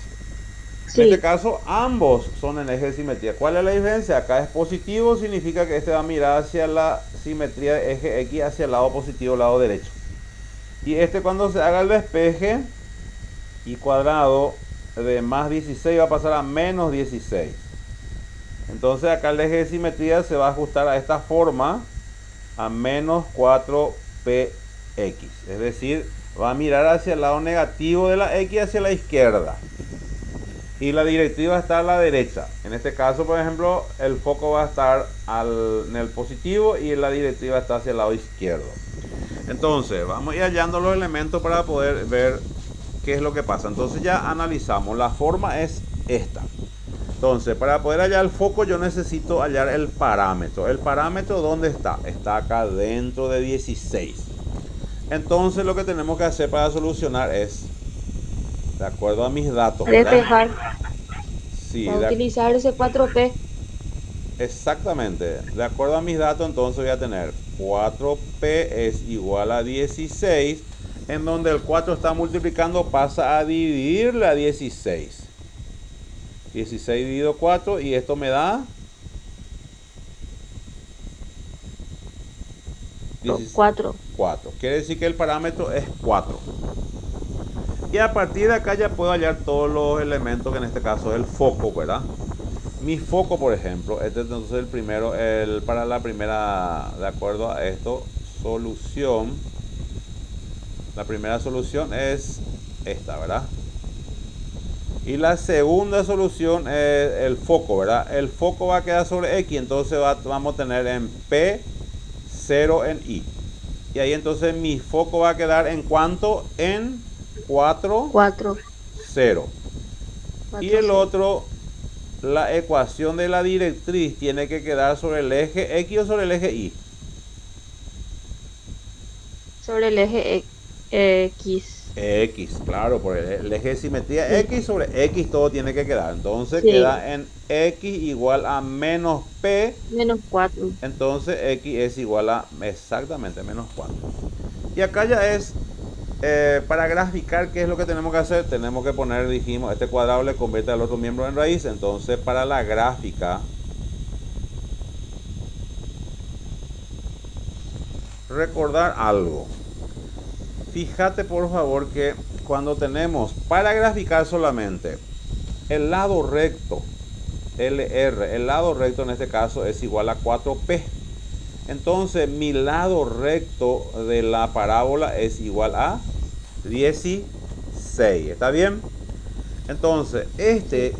En Sí, este caso ambos son en eje de simetría. ¿Cuál es la diferencia? Acá es positivo, significa que este va a mirar hacia la simetría de eje X, hacia el lado positivo, lado derecho. Y este, cuando se haga el despeje, y cuadrado de más 16 va a pasar a menos 16. Entonces acá el eje de simetría se va a ajustar a esta forma, a menos 4px. Es decir, va a mirar hacia el lado negativo de la X, hacia la izquierda. Y la directriz está a la derecha. En este caso, por ejemplo, el foco va a estar en el positivo y la directriz está hacia el lado izquierdo. Entonces, vamos a ir hallando los elementos para poder ver qué es lo que pasa. Entonces ya analizamos. La forma es esta. Entonces, para poder hallar el foco, yo necesito hallar el parámetro. ¿El parámetro dónde está? Está acá dentro de 16. Entonces, lo que tenemos que hacer para solucionar es, de acuerdo a mis datos, despejar. sí, Va a utilizar ese 4p. exactamente. De acuerdo a mis datos, entonces voy a tener 4p es igual a 16, en donde el 4 está multiplicando, pasa a dividirle a 16. 16 dividido 4 y esto me da 4. 4. Quiere decir que el parámetro es 4. Y a partir de acá ya puedo hallar todos los elementos, que en este caso es el foco, ¿verdad? Mi foco, por ejemplo, este es entonces el primero, para la primera, de acuerdo a esto, solución. La primera solución es esta, ¿verdad? Y la segunda solución es el foco, ¿verdad? El foco va a quedar sobre X, entonces vamos a tener en P, 0 en Y. Y ahí entonces mi foco va a quedar en cuánto? En 4, 0. Y el otro, la ecuación de la directriz tiene que quedar sobre el eje X o sobre el eje Y. Sobre el eje X. X, claro, por el eje de simetría, sí. X sobre X todo tiene que quedar. Entonces sí, queda en X igual a menos P. Menos 4. Entonces X es igual a exactamente menos 4. Y acá ya es, para graficar, ¿qué es lo que tenemos que hacer? Tenemos que poner, dijimos, este cuadrado le convierte al otro miembro en raíz. Entonces para la gráfica, recordar algo. Fíjate por favor que cuando tenemos, para graficar solamente, el lado recto, LR, el lado recto en este caso es igual a 4P. Entonces mi lado recto de la parábola es igual a 16. ¿Está bien? Entonces este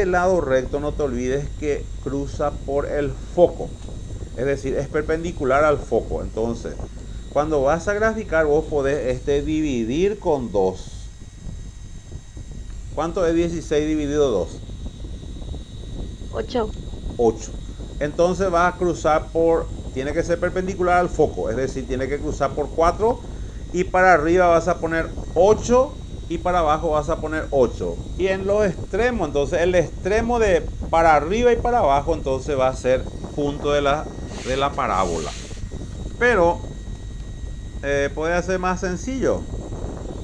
lado recto, no te olvides que cruza por el foco. Es decir, es perpendicular al foco. Entonces, cuando vas a graficar, vos podés dividir con 2. ¿Cuánto es 16 dividido 2? 8. 8. Entonces vas a cruzar por, tiene que ser perpendicular al foco, es decir, tiene que cruzar por 4 y para arriba vas a poner 8 y para abajo vas a poner 8. Y en los extremos, entonces el extremo de para arriba y para abajo entonces va a ser punto de la parábola. Pero puede ser más sencillo.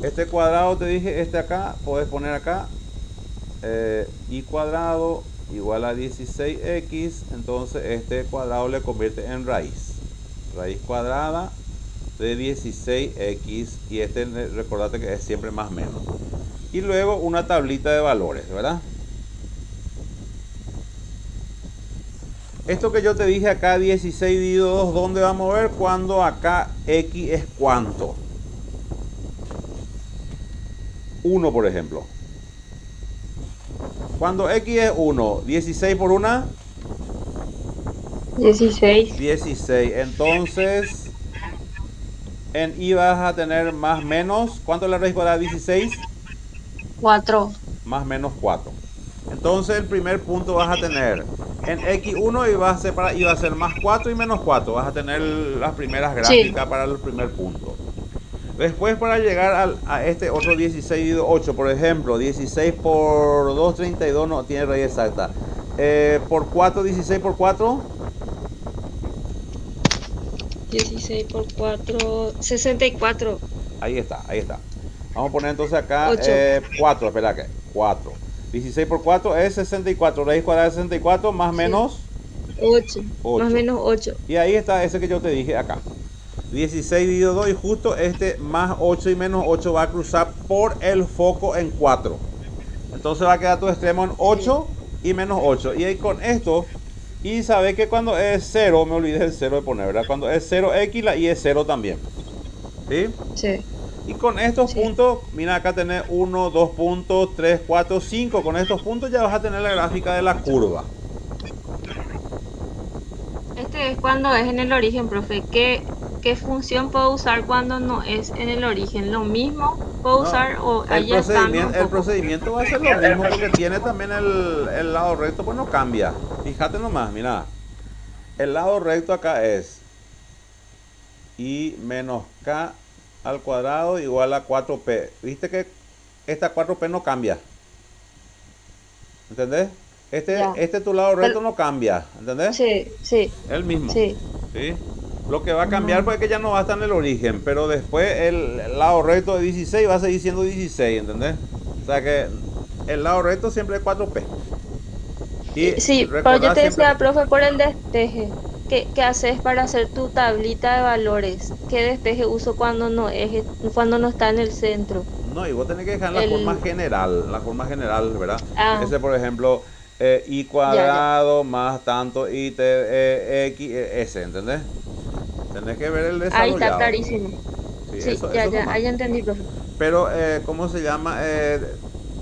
Este cuadrado te dije, este acá, puedes poner acá y cuadrado igual a 16x, entonces este cuadrado le convierte en raíz cuadrada de 16x, y este recordate que es siempre más menos, y luego una tablita de valores, ¿verdad? Esto que yo te dije acá, 16 dividido 2, ¿dónde vamos a ver? Cuando acá x es cuánto, 1 por ejemplo. Cuando x es 1, 16 por 1, 16. 16. Entonces, en y vas a tener más menos. ¿Cuánto es la raíz cuadrada de 16? 4. Más menos 4. Entonces, el primer punto vas a tener en x1 y va a ser más 4 y menos 4. Vas a tener las primeras gráficas para el primer punto. Después, para llegar a este otro 16 dividido 8, por ejemplo, 16 por 2, 32, no tiene raíz exacta. Por 4, 16 por 4. 16 por 4, 64. Ahí está, ahí está. Vamos a poner entonces acá 4, espera que 4. 16 por 4 es 64. Raíz cuadrada de 64 más menos 8. Más menos 8. Y ahí está ese que yo te dije acá. 16 dividido 2, y justo este más 8 y menos 8 va a cruzar por el foco en 4. Entonces va a quedar tu extremo en 8 y menos 8. Y ahí con esto, y sabes que cuando es 0, me olvidé el 0 de poner, ¿verdad? Cuando es 0x, la y es 0 también. ¿Sí? Sí. Y con estos puntos, mira acá tenés 1, 2 puntos, 3, 4, 5. Con estos puntos ya vas a tener la gráfica de la curva. Este es cuando es en el origen, profe. ¿Qué función puedo usar cuando no es en el origen? ¿Lo mismo puedo usar o ahí está? El procedimiento va a ser lo mismo, porque tiene también el lado recto, pues no cambia. Fíjate nomás, mira. El lado recto acá es y menos k al cuadrado igual a 4p. ¿Viste que esta 4p no cambia? ¿Entendés? Este tu lado recto no cambia, ¿entendés? Sí, sí. El mismo. Sí. ¿Sí? Lo que va a cambiar pues es que ya no va a estar en el origen, pero después el lado recto de 16 va a seguir siendo 16, ¿entendés? O sea que el lado recto siempre es 4p. Y sí, pero yo te decía, profe, por el despeje. ¿Qué haces para hacer tu tablita de valores? ¿Qué despeje uso cuando no está en el centro? No, y vos tenés que dejar la forma general, ¿verdad? Ese, por ejemplo, y cuadrado más tanto y x, ese, ¿entendés? Tenés que ver el desarrollado. Ahí está clarísimo. Sí, eso ahí entendí, profe. Pero, ¿cómo se llama?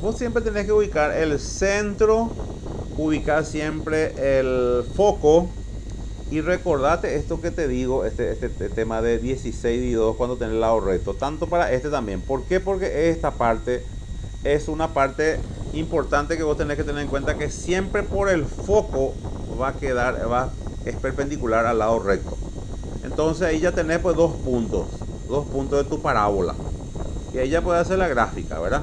Vos siempre tenés que ubicar el centro, ubicar siempre el foco. Y recordate esto que te digo, este tema de 16 y 2 cuando tenés el lado recto, tanto para este también. ¿Por qué? Porque esta parte es una parte importante que vos tenés que tener en cuenta, que siempre por el foco es perpendicular al lado recto. Entonces ahí ya tenés pues dos puntos de tu parábola. Y ahí ya puedes hacer la gráfica, ¿verdad?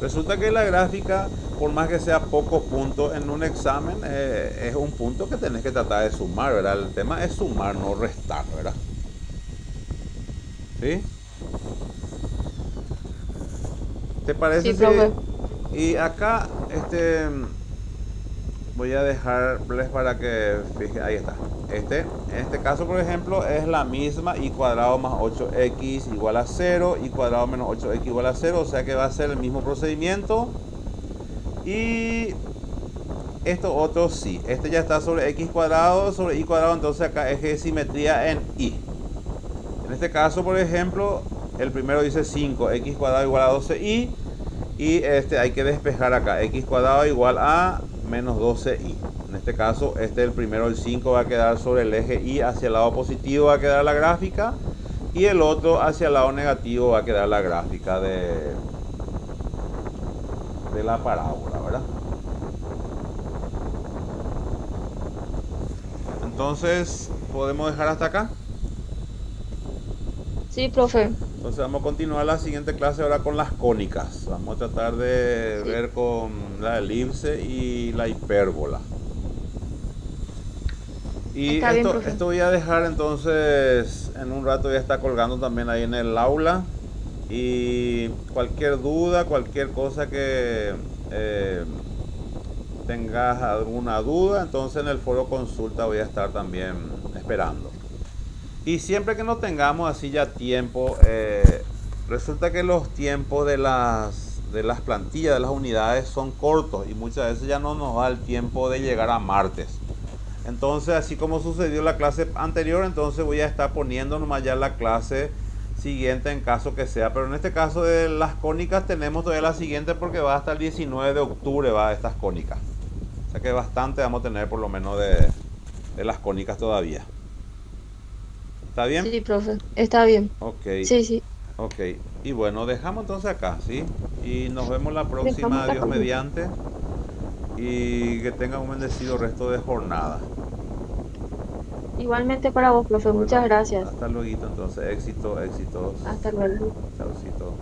Resulta que la gráfica, por más que sea pocos puntos en un examen, es un punto que tenés que tratar de sumar, ¿verdad? El tema es sumar, no restar, ¿verdad? ¿Sí? ¿Te parece? Sí, profe. Y acá, voy a dejarles para que fijen, ahí está. En este caso, por ejemplo, es la misma, y cuadrado más 8x igual a 0, y cuadrado menos 8x igual a 0, o sea que va a ser el mismo procedimiento. Y esto otro sí, este ya está sobre x cuadrado sobre y cuadrado, entonces acá eje de simetría en y. En este caso, por ejemplo, el primero dice 5, x cuadrado igual a 12y, y hay que despejar acá, x cuadrado igual a menos 12y. En este caso, el primero, el 5, va a quedar sobre el eje y, hacia el lado positivo va a quedar la gráfica, y el otro hacia el lado negativo va a quedar la gráfica de la parábola, ¿verdad? Entonces, ¿podemos dejar hasta acá? Sí, profe. Entonces vamos a continuar la siguiente clase ahora con las cónicas. Vamos a tratar de Sí, ver con la elipse y la hipérbola. Y está bien, profe. esto voy a dejar entonces, en un rato ya está colgando también ahí en el aula. Y cualquier duda, cualquier cosa que eh, tengas alguna duda, entonces en el foro consulta voy a estar también esperando. Y siempre que no tengamos así ya tiempo, resulta que los tiempos de las plantillas, de las unidades son cortos y muchas veces ya no nos da el tiempo de llegar a martes. Entonces, así como sucedió la clase anterior, entonces voy a estar poniendo nomás ya la clase siguiente en caso que sea. Pero en este caso de las cónicas tenemos todavía la siguiente porque va hasta el 19 de octubre va estas cónicas. O sea que bastante vamos a tener por lo menos de las cónicas todavía. ¿Está bien? Sí, profe. Está bien. Ok, Sí, sí. ok. Y bueno, dejamos entonces acá, ¿sí? Y nos vemos la Dejamos próxima, acá, Dios profe. mediante. Y que tengan un bendecido resto de jornada. Igualmente para vos, profe. Bueno, Muchas gracias. hasta luego entonces. Éxito, éxitos. Hasta luego. Chaucito.